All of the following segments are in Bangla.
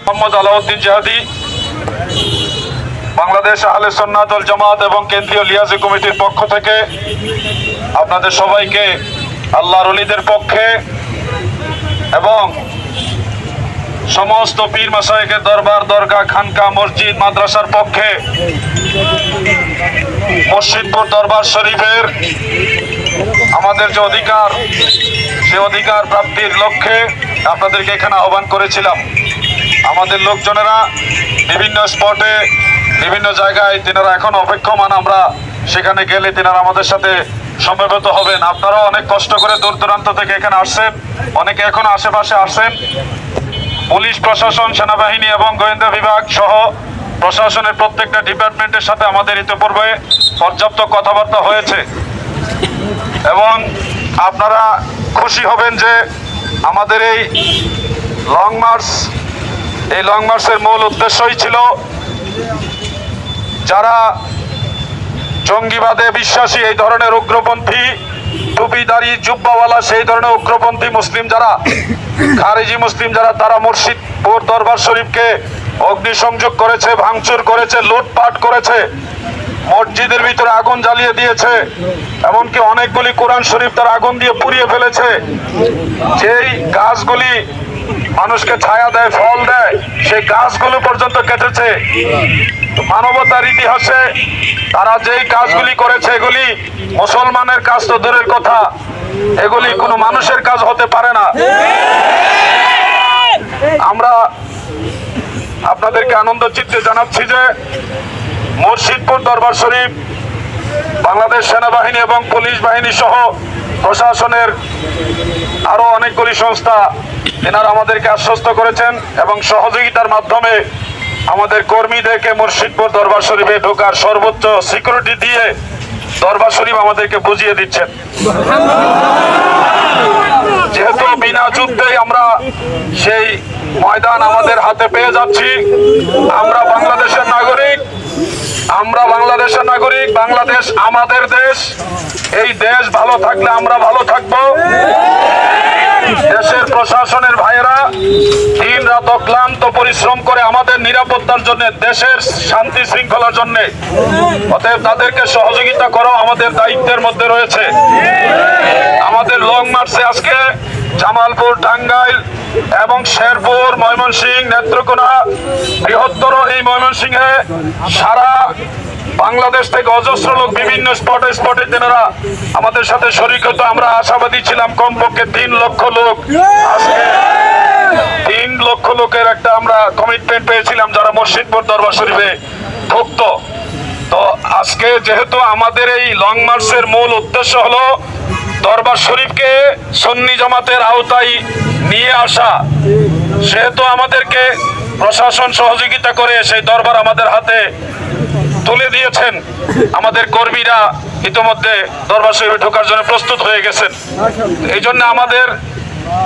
মোহাম্মদ আলাউদ্দিন জিহাদি, বাংলাদেশ আহলে সুন্নাত ওয়াল জামাত এবং কেন্দ্রীয় লিয়াজি কমিটির পক্ষ থেকে আপনাদের সবাইকে আল্লাহর ওলিদের পক্ষে এবং সমস্ত পীর মাশায়েখের দরবার, দরগা, খানকা, মসজিদ, মাদ্রাসার পক্ষে মসজিদপুর দরবার শরীফের আমাদের যে অধিকার, সে অধিকার প্রাপ্তির লক্ষ্যে আপনাদেরকে এখানে আহ্বান করেছিলাম। আমাদের লোকজনেরা বিভিন্ন স্পটে, বিভিন্ন জায়গায় তিনারা এখন অপেক্ষমান। আমরা সেখানে গেলে তিনারা আমাদের সাথে সমবেত হবেন। আপনারাও অনেক কষ্ট করে দূর দূরান্ত থেকে এখানে আসছেন, অনেকে এখন আশেপাশে আসছেন। পুলিশ প্রশাসন, সেনাবাহিনী এবং গোয়েন্দা বিভাগ সহ প্রশাসনের প্রত্যেকটা ডিপার্টমেন্টের সাথে আমাদের ইতিপূর্বে পর্যাপ্ত কথাবার্তা হয়েছে এবং আপনারা খুশি হবেন যে আমাদের এই লং মার্চের মূল উদ্দেশ্যই ছিল যারা জঙ্গিবাদে বিশ্বাসী, এই ধরনের উগ্রপন্থী টুপিদারি জুব্বাওয়ালা, সেই ধরনের উগ্রপন্থী মুসলিম যারা, খারেজি মুসলিম যারা, তারা মুর্শিদপুর দরবার শরীফকে অগ্নিসংযোগ করেছে, ভাঙচুর করেছে, লুটপাট করেছে, মসজিদের ভিতরে আগুন জ্বালিয়ে দিয়েছে, এমনকি অনেকগুলি কোরআন শরীফ তারা আগুন দিয়ে পুড়িয়ে ফেলেছে। যেই গাছগুলি মানুষকে ছায়া দেয়, ফল দেয়, সেই গাছগুলো পর্যন্ত কেটেছে। মানবতার ইতিহাসে তারা যেই কাজগুলি করেছে, এগুলি মুসলমানের কাজ তো দূরের কথা, এগুলি কোনো মানুষের কাজ হতে পারে না। আমরা আপনাদেরকে আনন্দ চিত্তে জানাচ্ছি যে মুর্শিদপুর দরবার শরীফ বাংলাদেশ সেনাবাহিনী এবং পুলিশ বাহিনী সহ প্রশাসনের আরো অনেকগুলি সংস্থা এনারা আমাদেরকে আশ্বস্ত করেছেন এবং সহযোগিতার মাধ্যমে আমাদের কর্মীদেরকে মুর্শিদপুর দরবার শরীফে ঢোকার সর্বোচ্চ সিকিউরিটি দিয়ে দরবার শরীফ আমাদেরকে বুঝিয়ে দিচ্ছেন। যেহেতু বিনা যুদ্ধেই আমরা সেই ময়দান আমাদের হাতে পেয়ে যাচ্ছি, আমরা বাংলাদেশের নাগরিক, বাংলাদেশ আমাদের দেশ। এই দেশ ভালো থাকলে আমরা ভালো থাকবো। দেশের প্রশাসনের ভাইয়েরা দিন রাত অক্লান্ত পরিশ্রম করে আমাদের নিরাপত্তার জন্য, দেশের শান্তি শৃঙ্খলার জন্য। অতএব তাদেরকে সহযোগিতা করা আমাদের দায়িত্বের মধ্যে রয়েছে। আমাদের লং মার্চে আজকে জামালপুর, টাঙ্গাইল এবং শেরপুর, ময়মনসিংহ, নেত্রকোনা, বৃহত্তর এই ময়মনসিংহে সারা বাংলাদেশ থেকে অজস্র লোক বিভিন্ন স্পটে তেনারা আমাদের সাথে শরীক হতো। আমরা আশাবাদী ছিলাম কমপক্ষে 3 লক্ষ লোক, আজকে 3 লক্ষ লোকের একটা আমরা কমিটমেন্ট পেয়েছিলাম যারা মুর্শিদপুর দরবার শরীফে ভুক্ত। তো আজকে যেহেতু আমাদের এই লং মার্চের মূল উদ্দেশ্য হলো দরবার শরীফকে সুন্নি জামাতের আওতায় নিয়ে আসা, সেহেতু আমাদেরকে প্রশাসন সহযোগিতা করে সেই দরবার আমাদের হাতে তুলে দিয়েছেন। আমাদের কর্মীরা ইতিমধ্যে দরবার শরীফে ঢোকার জন্য প্রস্তুত হয়ে গেছেন। এই জন্য আমাদের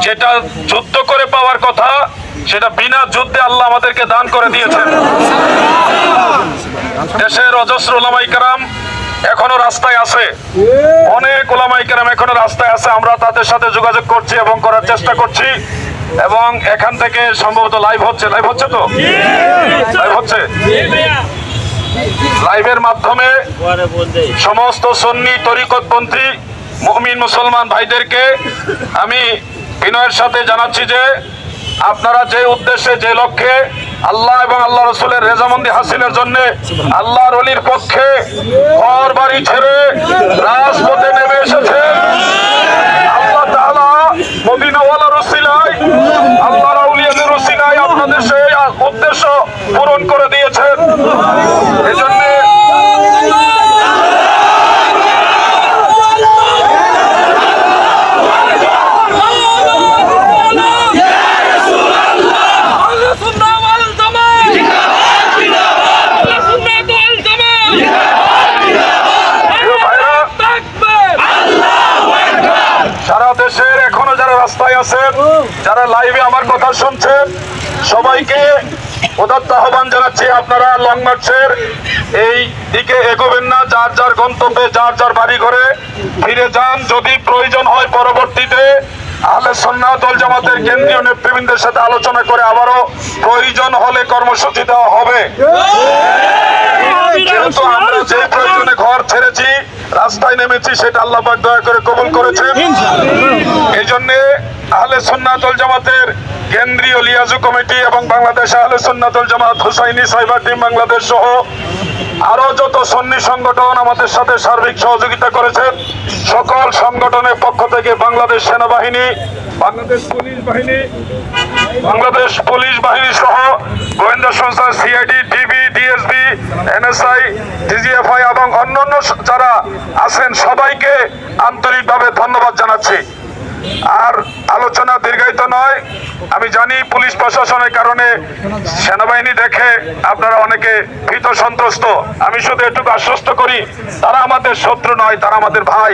যেটা যুদ্ধ করে পাওয়ার কথা, সেটা বিনা যুদ্ধে আল্লাহ আমাদেরকে দান করে দিয়েছেন। দেশের অজস্র ওলামায়ে কেরাম এখনো রাস্তায় আছে, অনেক ওলামায়ে কেরাম এখনো রাস্তায় আছে। আমরা তাদের সাথে যোগাযোগ করছি এবং করার চেষ্টা করছি এবং এখান থেকে সম্ভবত লাইভ হচ্ছে তো লাইভ হচ্ছে। লাইভের মাধ্যমে সমস্ত সুন্নি তরিকতপন্থী মুমিন মুসলমান ভাইদেরকে আমি বিনয়ের সাথে জানাচ্ছি যে আপনারা যে উদ্দেশ্যে, যে লক্ষ্যে আল্লাহ এবং আল্লাহ রসুলের রেজামন্দি হাসিলের জন্য আল্লাহর ওলির পক্ষে ঘর বাড়ি ছেড়ে রাজপথে নেমে এসেছেন, আল্লাহ তাআলা মদিনাওয়ালার ওসিলায়, আল্লাহর আউলিয়াদের ওসিলায় আপনাদের সেই উদ্দেশ্য পূরণ করে দিয়েছেন। এজন্য সারা দেশের এখনো যারা রাস্তায় আছেন, যারা লাইভে আমার কথা শুনছেন, সবাইকে উদাত্ত আহ্বান জানাচ্ছি, আপনারা লং মার্চের এই দিকে এগোবেন না, যার যার গন্তব্যে যার যার বাড়ি ঘরে ফিরে যান। যদি প্রয়োজন হয় পরবর্তীতে আহলে সুন্নাত ওয়াল জামাতের কেন্দ্রীয় নেতৃবৃন্দের সাথে আলোচনা করে আবারও প্রয়োজন হলে কর্মসূচি দেওয়া হবে। যেহেতু আমরা যে প্রয়োজনে ঘর ছেড়েছি, রাস্তায় নেমেছি, সেটা আল্লাহ পাক দয়া করে কবুল করেছেন। এই জন্যে আহলে সুন্নাত ওয়াল জামাতের কেন্দ্রীয় লিয়াজু কমিটি এবং বাংলাদেশ আহলে সুন্নাত ওয়াল জামাত হুসাইনি সাইবার টিম বাংলাদেশ সহ আরো যত সুন্নি সংগঠন আমাদের সাথে সার্বিক সহযোগিতা করেছেন, সকল সংগঠনের পক্ষ থেকে বাংলাদেশ সেনাবাহিনী, বাংলাদেশ পুলিশ বাহিনী সহ গোয়েন্দা সংস্থা CID, DB, DSB, NSI, DGFI এবং অন্যান্য যারা আছেন সবাইকে আন্তরিকভাবে ধন্যবাদ জানাচ্ছি। আর আলোচনা দীর্ঘায়িত নয়, আমি জানি পুলিশ প্রশাসনের কারণে সেনাবাহিনী দেখে আপনারা অনেকে ভীত সন্ত্রস্ত। আমি শুধু এটুকু আশ্বস্ত করি, তারা আমাদের শত্রু নয়, তারা আমাদের ভাই।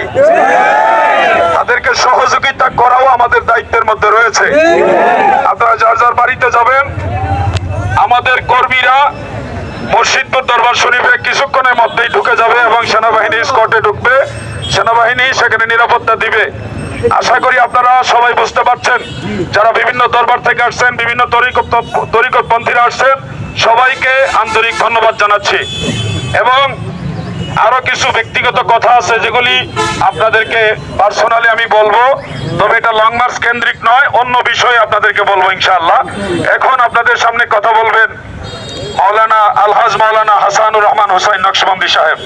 তাদেরকে সহযোগিতা করাও আমাদের দায়িত্বের মধ্যে রয়েছে। আপনারা যার যার বাড়িতে যাবেন। আমাদের কর্মীরা মসজিদপুর দরবার শরীফে কিছুক্ষণের মধ্যেই ঢুকে যাবে এবং সেনাবাহিনী স্কটে ঢুকবে, সেনাবাহিনী সেখানে নিরাপত্তা দিবে। আশা করি আপনারা সবাই বুঝতে পারছেন। যারা বিভিন্ন দরবার থেকে আসছেন, বিভিন্ন তরিকতপন্থীরা আসছেন, সবাইকে আন্তরিক ধন্যবাদ জানাচ্ছি। এবং আরো কিছু ব্যক্তিগত কথা আছে যেগুলি আপনাদেরকে পার্সোনালি আমি বলবো, তবে এটা লং মার্চ কেন্দ্রিক নয়, অন্য বিষয়ে আপনাদেরকে বলবো ইনশাআল্লাহ। এখন আপনাদের সামনে কথা বলবেন মাওলানা আলহাজ মাওলানা হাসানুর রহমান হুসাইন নকশবন্দি সাহেব।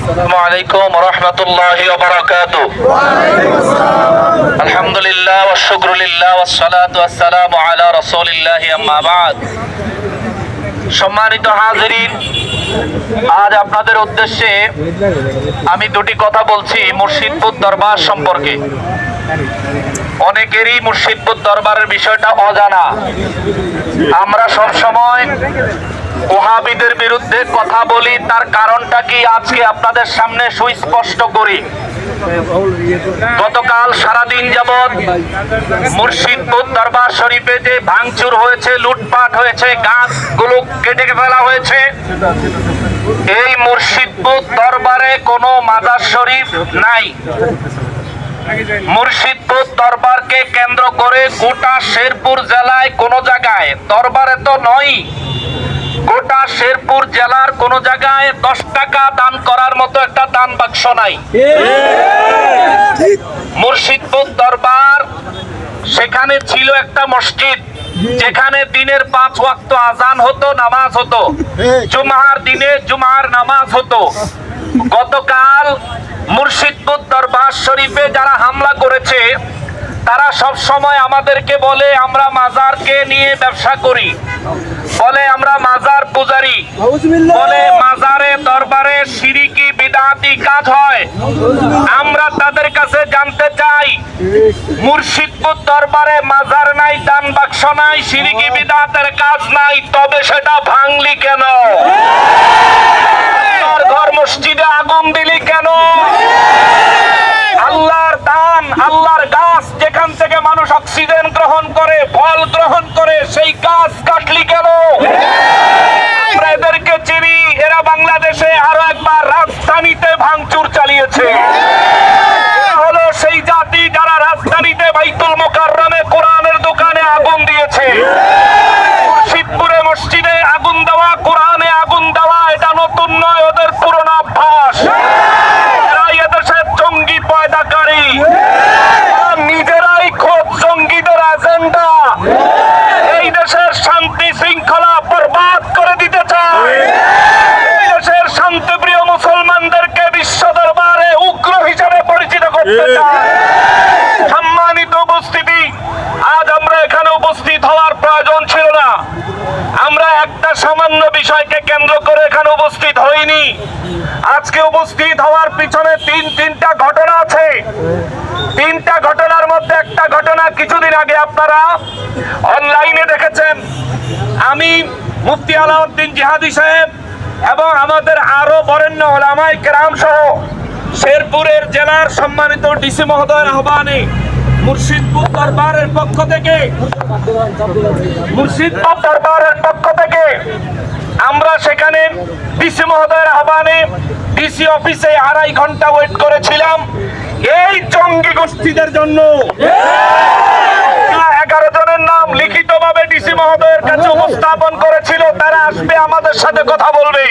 আসসালামু আলাইকুম ওয়া রাহমাতুল্লাহি ওয়া বারাকাতুহু। আলহামদুলিল্লাহ ওয়া শুকরুলিল্লাহ ওয়াস সালাতু ওয়াস সালামু আলা রাসূলিল্লাহি আম্মা বা'দ। সম্মানিত হাজিরিন, আজ আপনাদের উদ্দেশ্যে আমি দুটি কথা বলছি মুর্শিদপুর দরবার সম্পর্কে। অনেকেরই মুর্শিদপুর দরবারের বিষয়টা অজানা। আমরা সব সময় ওহাবিদের বিরুদ্ধে কথা বলি, তার কারণটা কি আজকে আপনাদের সামনে সুস্পষ্ট করি। গতকাল সারাদিন যাবৎ মুর্শিদপুর দরবার শরীফে যে ভাঙচুর হয়েছে, লুটপাট হয়েছে, গাছগুলো কেটে ফেলা হয়েছে, এই মুর্শিদপুর দরবারে কোনো মাজার শরীফ নাই। মুর্শিদপুর দরবারকে কেন্দ্র করে গোটা শেরপুর জেলায় কোন জায়গায়, দরবারে তো নয়, গোটা শেরপুর জেলার কোন জায়গায় 10 টাকা দান করার মতো একটা দান বাক্স নাই। মুর্শিদপুর দরবার, সেখানে ছিল একটা মসজিদ যেখানে দিনের 5 ওয়াক্ত আজান হতো, নামাজ হতো, জুমার দিনে জুমার নামাজ হতো। গতকাল মুর্শিদপুর দরবার শরীফে যারা হামলা করেছে, তারা সব সময় আমাদেরকে বলে আমরা মাজারকে নিয়ে ব্যবসা করি, বলে আমরা মাজার পূজারি, বলে মাজারে দরবারে শিরকি বিদআতি কাজ হয়। আমরা তাদের কাছে জানতে চাই, মুর্শিদপুর দরবারে মাজার নাই, দান বাক্স নাই, শিরকি বিদআতের কাজ নাই, তবে সেটা ভাঙলি কেন? ঘর মসজিদে আগুন দিলি কেন? আল্লাহর দান, আল্লাহর গাছ যেখান থেকে মানুষ অক্সিজেন গ্রহণ করে, ফল গ্রহণ করে, সেই গাছ কাটলি কেন? আমরা এদেরকে চিনি, এরা বাংলাদেশে আরো একবার রাজধানীতে ভাঙচুর চালিয়েছে। এরা হলো সেই জাতি যারা রাজধানীতে বাইতুল মুকাররমে কোরআনের দোকানে আগুন দিয়েছে। মুর্শিদপুরে মসজিদে আগুন দেওয়া, কোরআনে আগুন দেওয়া, এটা নতুন নয়, ওদের পুরনো অভ্যাস। এরা এদেশের জঙ্গি পয়দাকারী, নিজেরাই খোদ জঙ্গিদের এজেন্ডা। এই দেশের শান্তি শৃঙ্খলা বরবাদ করে দিতে চায়। এই দেশের শান্তিপ্রিয় মুসলমানদেরকে বিশ্ব দরবারে উগ্র হিসাবে পরিচিত করতে চায়। সম্মানিত উপস্থিতি, আজ আমরা এখানে উপস্থিত হওয়ার প্রয়োজন ছিল না। আমরা একটা সামান্য বিষয়কে কেন্দ্র করে এখানে উপস্থিত হইনি। আজকে উপস্থিত হওয়ার পিছনে তিনটা ঘটনা আছে। তিনটা ঘটনার মধ্যে একটা ঘটনা কিছুদিন আগে আপনারা অনলাইনে দেখেছেন। আমি মুফতি আলাউদ্দিন জিহাদি সাহেব এবং আমাদের আরো বরেণ্য ওলামায়ে কেরাম সহ শেরপুরের জেলার সম্মানিত ডিসি মহোদয়ের আহ্বানে মুর্শিদপুর দরবারের পক্ষ থেকে আমরা সেখানে ডিসি মহোদয়ের আহ্বানে ডিসি অফিসে 2.5 ঘন্টা ওয়েট করেছিলাম এই জঙ্গি গোষ্ঠীদের জন্য। 11 জনের নাম লিখিতভাবে ডিসি মহোদয়ের কাছে উপস্থাপন করেছিল, তারা আসবে আমাদের সাথে কথা বলবে।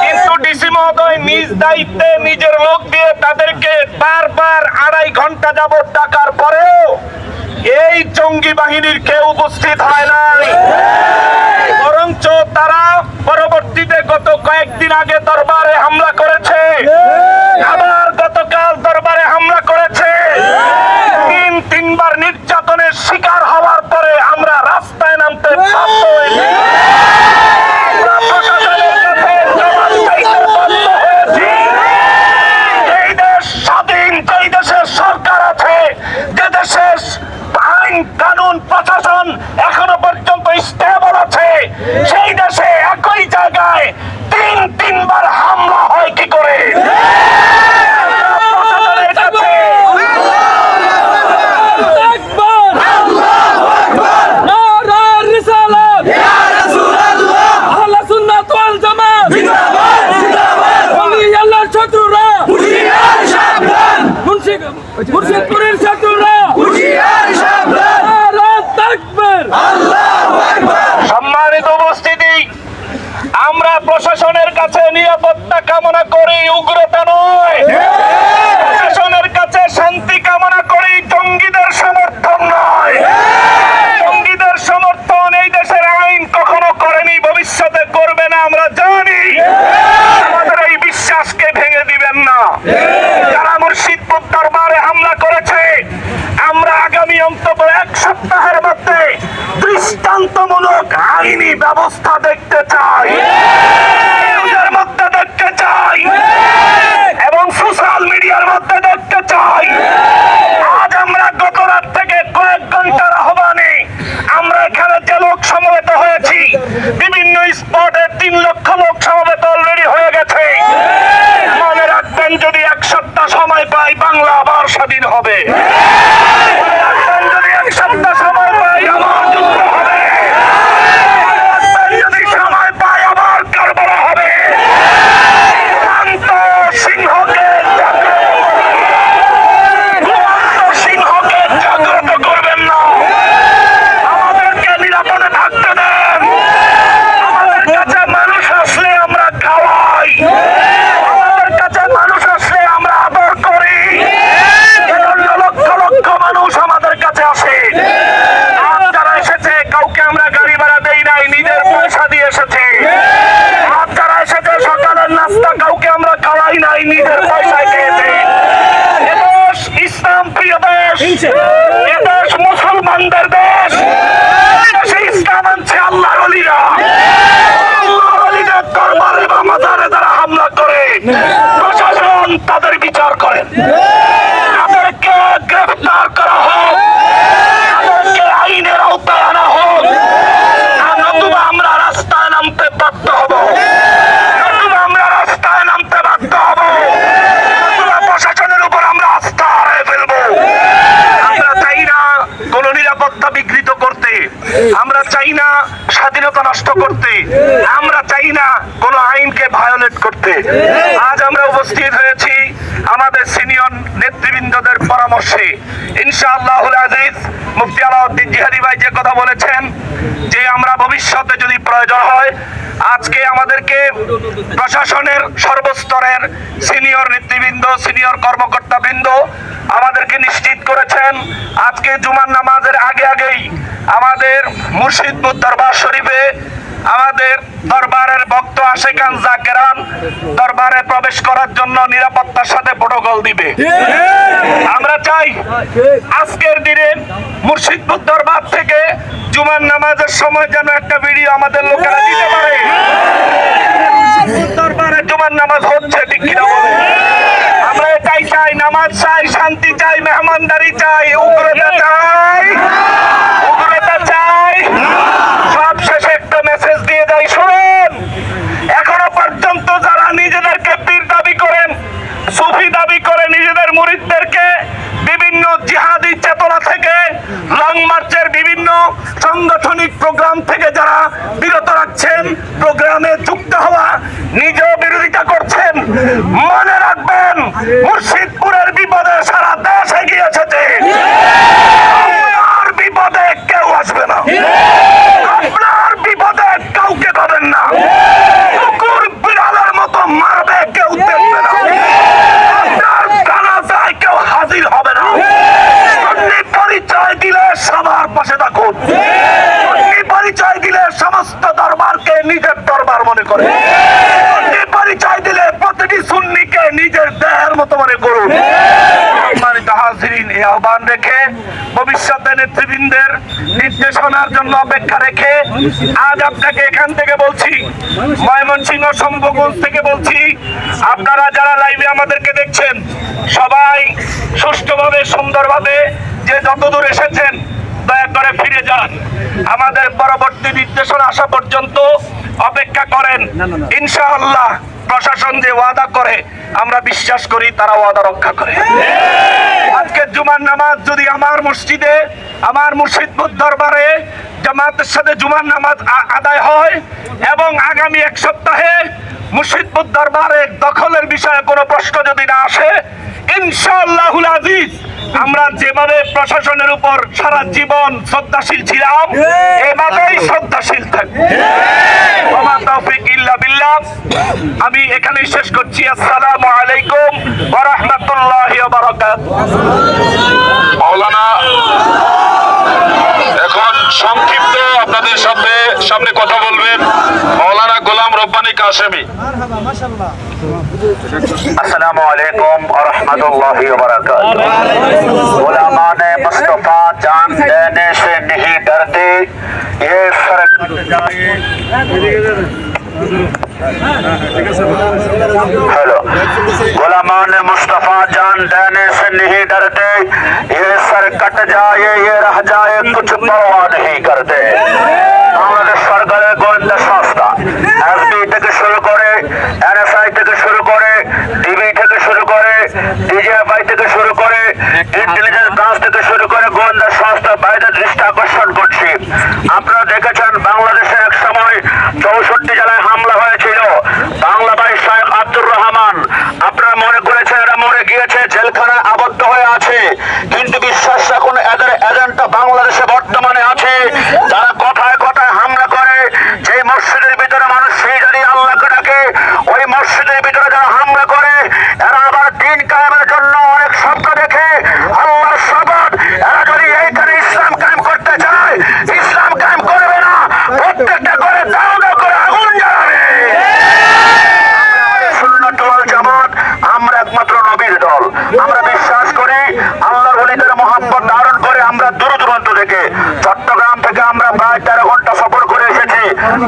কিন্তু ডিসি মহোদয় নিজ দায়িত্বে নিজের লোক দিয়ে তাদেরকে বারবার 2.5 ঘন্টা যাবত ডাকার পরেও এই জঙ্গি বাহিনীর কেউ উপস্থিত হয় নাই। বরঞ্চ তারা পরবর্তীতে গত কয়েকদিন আগে দরবারে হামলা করেছে, আবার গতকাল দরবারে হামলা করেছে। তিনবার নির্যাতনের শিকার হওয়ার পরে আমরা রাস্তায় নামতে বাধ্য হয়েছি। এই দেশ স্বাধীন, যেই দেশের সরকার আছে, যে দেশের আইন কানুন প্রশাসন এখনো পর্যন্ত স্টেবল আছে, সেই দেশে একই জায়গায় তিনবার হামলা হয় কি করে? মুর্শিদপুরের ছাত্ররা সম্মানিত উপস্থিতি, আমরা প্রশাসনের কাছে নিরাপত্তা কামনা করি, উগ্রতা নয়। প্রশাসনের কাছে শান্তি কামনা করি, জঙ্গিদের সমর্থন নয়। জঙ্গিদের সমর্থন এই দেশের আইন কখনো করেনি, ভবিষ্যতে করবে না, আমরা জানি। আমাদের এই বিশ্বাসকে ভেঙে দিবেন না। যারা মুর্শিদপুর দরবারে হামলা করেছে, আমরা আগামী অন্তত 1 সপ্তাহের মধ্যে দৃষ্টান্তমূলক আইনি ব্যবস্থা দেখতে চাই, নিউজের মধ্যে দেখতে চাই এবং সোশ্যাল মিডিয়ার মধ্যে দেখতে চাই। আজ আমরা গত রাত থেকে কয়েক ঘন্টার আহ্বানে আমরা এখানে যে লোক সমবেত হয়েছি, বিভিন্ন স্পটে 3 লক্ষ লোক সমবেত অলরেডি হয়ে গেছে। মনে রাখবেন, যদি 1 সপ্তাহ সময় পাই, বাংলা আবার স্বাধীন হবে। মনে রাখবেন, যদি 1 সপ্তাহ সময় পাই, আবার যুদ্ধ হবে। মনে রাখবেন, যদি সময় পাই, আবার কারবালা হবে। সিংহকে জাগ্রত করবেন না, আমাদেরকে নিরাপদে থাকতে দেন। আমাদের কাছে মানুষ আসলে আমরা খাওয়াই, আমাদের কাছে মানুষ আসলে আমরা আদর করি। এজন্য লক্ষ লক্ষ মানুষ আমাদের কাছে আসে। আজ যারা এসেছে, কাউকে আমরা গাড়ি ভাড়া দেই নাই, নিজের পয়সা দিয়ে এসেছে। আজ যারা এসেছে, সকালের নাস্তা কাউকে আমরা খাওয়াই নাই, নিজের পয়সায় খেয়েছে। এদেশ ইসলাম প্রিয় দেশ, এদেশ মুসলমানদের দেশ। এদেশে ইসলাম আনছে আল্লাহর ওলিরা। আল্লাহর ওলিদের দরবারে বা মাজারে যারা হামলা করে, প্রশাসন তাদের বিচার করেন। তাদেরকে গ্রেফতার করা হোক, তাদেরকে আইনের আওতায় আনা হোক। নতুবা আমরা রাস্তায় নামতে বাধ্য হব, নতুবা আমরা রাস্তায় নামতে বাধ্য হব, নতুবা প্রশাসনের উপর আমরা আস্থা হারিয়ে ফেলবো। আমরা চাই না কোন নিরাপত্তা বিঘ্নিত করতে, আমরা চাই না স্বাধীনতা নষ্ট করতে, আমরা চাই না কোন আইনকে ভায়োলেট করতে। আজ আমরা উপস্থিত হয়েছি আমাদের সিনিয়র নেতৃবৃন্দদের পরামর্শে। ইনশাআল্লাহুল আজিজ মুফতি আলাউদ্দিন জিহাদি ভাই যে কথা বলেছেন, যে আমরা ভবিষ্যতে যদি প্রয়োজন হয়, আজকে আমাদেরকে প্রশাসনের সর্বস্তরের সিনিয়র নেতৃবৃন্দ, সিনিয়র কর্মকর্তাবৃন্দ আমাদেরকে নিশ্চিত করেছেন, আজকে জুমার নামাজের আগেই আমাদের মুর্শিদপুর দরবার শরীফে আমাদের দরবারের ভক্ত আশেকান জাকেরান দরবারে প্রবেশ করার জন্য নিরাপত্তার সাথে প্রোটোকল দিবে। আমরা চাই আজকের দিনে মুর্শিদপুর দরবার থেকে জুমার নামাজ নামাজের সময় যেন একটা ভিডিও আমাদের লোকেরা দিতে পারে দরবারে জুমার নামাজ হচ্ছে, ঠিক কিনা বলে? আমরা এটাই চাই, নামাজ চাই, শান্তি চাই, মেহমানদারি চাই, উগ্রতা চাই, উগ্রতা চাই। সব শেষে একটা মেসেজ দিয়ে যাই, শুনুন। এখনো পর্যন্ত যারা নিজেদেরকে পীর দাবি করেন, সুফি দাবি করে নিজেদের মুরিদদেরকে বিভিন্ন জিহাদি চেতনা থেকে, লং মার্চের বিভিন্ন সাংগঠনিক প্রোগ্রাম থেকে যারা বিরত রাখছেন, প্রোগ্রামে যুক্ত হওয়া, নিজেও বিরোধিতা করছেন, মনে রাখবেন মুর্শিদপুরের বিপদে সারা দেশ এগিয়ে এসেছে। আপনার বিপদে কেউ আসবে না, আপনার বিপদে কাউকে পাবেন না, কুকুর বিড়ালের মতো মারবে, কেউ দেখবে না, আপনার জানাজায় কেউ হাজির হবে না। আপনি পরিচয় দিলে সবার পাশে থাকুন, আপনি পরিচয় দিলে সমস্ত দরবারকে নিজের দরবার মনে করে, আপনি পরিচয় দিলে প্রতিটি সুন্নিকে নিজের দেহের মতো মনে করুন। সম্মানিত হাজিরিন, এই আহ্বান রেখে ভবিষ্যতে নেতৃবৃন্দের নির্দেশনার জন্য অপেক্ষা রেখে আজ আপনাকে এখান থেকে বলছি, ময়মনসিংহ শম্ভুগঞ্জ থেকে বলছি, আপনারা যারা লাইভে আমাদেরকে দেখছেন সবাই সুষ্ঠুভাবে, সুন্দরভাবে, যে যতদূর এসেছেন দয়া করে ফিরে যান। আমাদের পরবর্তী নির্দেশনা আসা পর্যন্ত অপেক্ষা করেন। ইনশাআল্লাহ প্রশাসন যে ওয়াদা করে আমরা বিশ্বাস করি তারা ওয়াদা রক্ষা করে। আজকে জুমার নামাজ যদি আমার মসজিদে, আমার মুর্শিদপুর দরবারে জামাতের সাথে জুমার নামাজ আদায় হয় এবং আগামী এক সপ্তাহে মুর্শিদপুর দরবারে দখলের বিষয়ে কোনো প্রশ্ন যদি না আসে, ইনশাআল্লাহুল আজিজ আমরা যেভাবে প্রশাসনের উপর সারা জীবন শ্রদ্ধাশীল ছিলাম এভাবেই শ্রদ্ধাশীল থাকব। ওমা তাওফিক ইল্লা বিল্লাহ। আমি এখানেই শেষ করছি। আসসালামু আলাইকুম ওয়া রাহমাতুল্লাহি ওয়া বারাকাতুহু। মাওলানা এখন সংক্ষিপ্ত আপনাদের সামনে কথা বলবেন মাওলানা গোলাম রব্বানী কাশেমি। अस्सलामु अलैकुम व रहमतुल्लाहि व बरकातुहू। उलमाने मुस्तफा जान देने से नहीं डरते, ये फर्क हेलो। गुलामान मुस्तफा जान देने से नहीं डरते, ये सर कट जाए ये रह जाए कुछ परवाह नहीं करते। আমাদের সরকারের গোয়েন্দা সংস্থা এসবি থেকে শুরু করে, এনএসআই থেকে শুরু করে, ডিবি থেকে শুরু করে, ডিজিএফআই থেকে শুরু করে, ইন্টেলিজেন্স ব্রাঞ্চ থেকে শুরু করে গোয়েন্দা সংস্থা বাইরের দৃষ্টি আকর্ষণ করছি। আপনারা দেখেছেন বাংলাদেশে এক সময় 64 জেলায় হামলা হয়েছিল। বাংলা ভাই শায়েখ আব্দুর রহমান, আপনারা মনে করেছেন এরা মরে গিয়েছে, জেলখানায় আবদ্ধ হয়ে আছে, কিন্তু বিশ্বাস রাখুন এদের এজেন্টটা বাংলাদেশে বর্তমানে আছে। যারা কথায় কথায় হামলা করে, যে মসজিদের ভিতরে মানুষ সেই জানি আল্লাহকে ডাকে, ওই মসজিদের ভিতরে যারা হামলা করে এরা আবার দিন কায়েমের জন্য অনেক স্বপ্ন দেখে। আল্লাহর শপথ, এরা যদি এইখানে ইসলাম কায়েম করতে চায়, ইসলাম কায়েম করবে না, প্রত্যেকটা করে দাও দাও করে আগুন জ্বালাবে। সুন্নাতুল ওয়াল জামাত, আমরা একমাত্র নবীর দল। আমরা বিশ্বাস করি আল্লাহর ওলিদের মহব্বত ধারণ করে আমরা দূর দূরান্ত থেকে, চট্টগ্রাম থেকে আমরা প্রায় 13 ঘন্টা সফর করে এসেছি।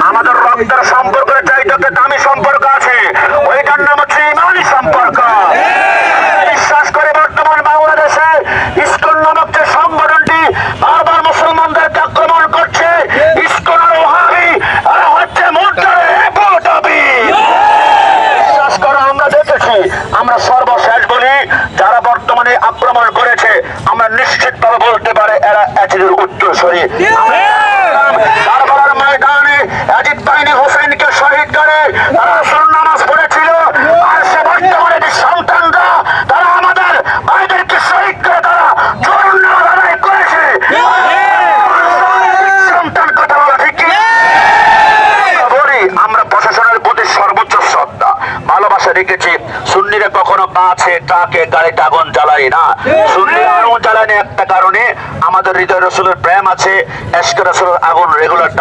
আমাদের রক্তের সম্পর্কের চাইতে দামি সম্পর্ক আছে, ওইটার নাম হচ্ছে ইমানি সম্পর্ক। বিশ্বাস করে বর্তমান বাংলাদেশে ইসকন নামক যে সংগঠনটি বারবার মুসলমানদেরকে আক্রমণ করছে, ইসকন আর ওহাবি, এরা হচ্ছে মুরতাদের একটাবি। বিশ্বাস করো আমরা দেখেছি, আমরা সর্বশেষ বলি যারা বর্তমানে আক্রমণ করেছে আমরা নিশ্চিতভাবে বলতে পারে এরা এজিদের উত্তরসূরি। কারবালার ময়দানে এজিদ বাহিনী হোসেনকে শহীদ করে তারা আসর নামাজ পড়েছিল, আর সে বর্তমানে যে সন্তানরা তারা আমাদের ভাইদেরকে শহীদ করে তারা জোর নামাজ আদায় করেছে। সন্তান কথা বলা ঠিক কি? বলি আমরা প্রশাসনের প্রতি সর্বোচ্চ শ্রদ্ধা ভালোবাসা রেখেছি। সুন্নিরা কখনো পাছে টাকে গাড়িতে আগুন জ্বালাই না। সুন্নিরা আগুন জ্বালায় না একটা কারণে, আমাদের হৃদয় রাসূলের প্রেম আছে, ইশক রাসূলের আগুন রেগুলার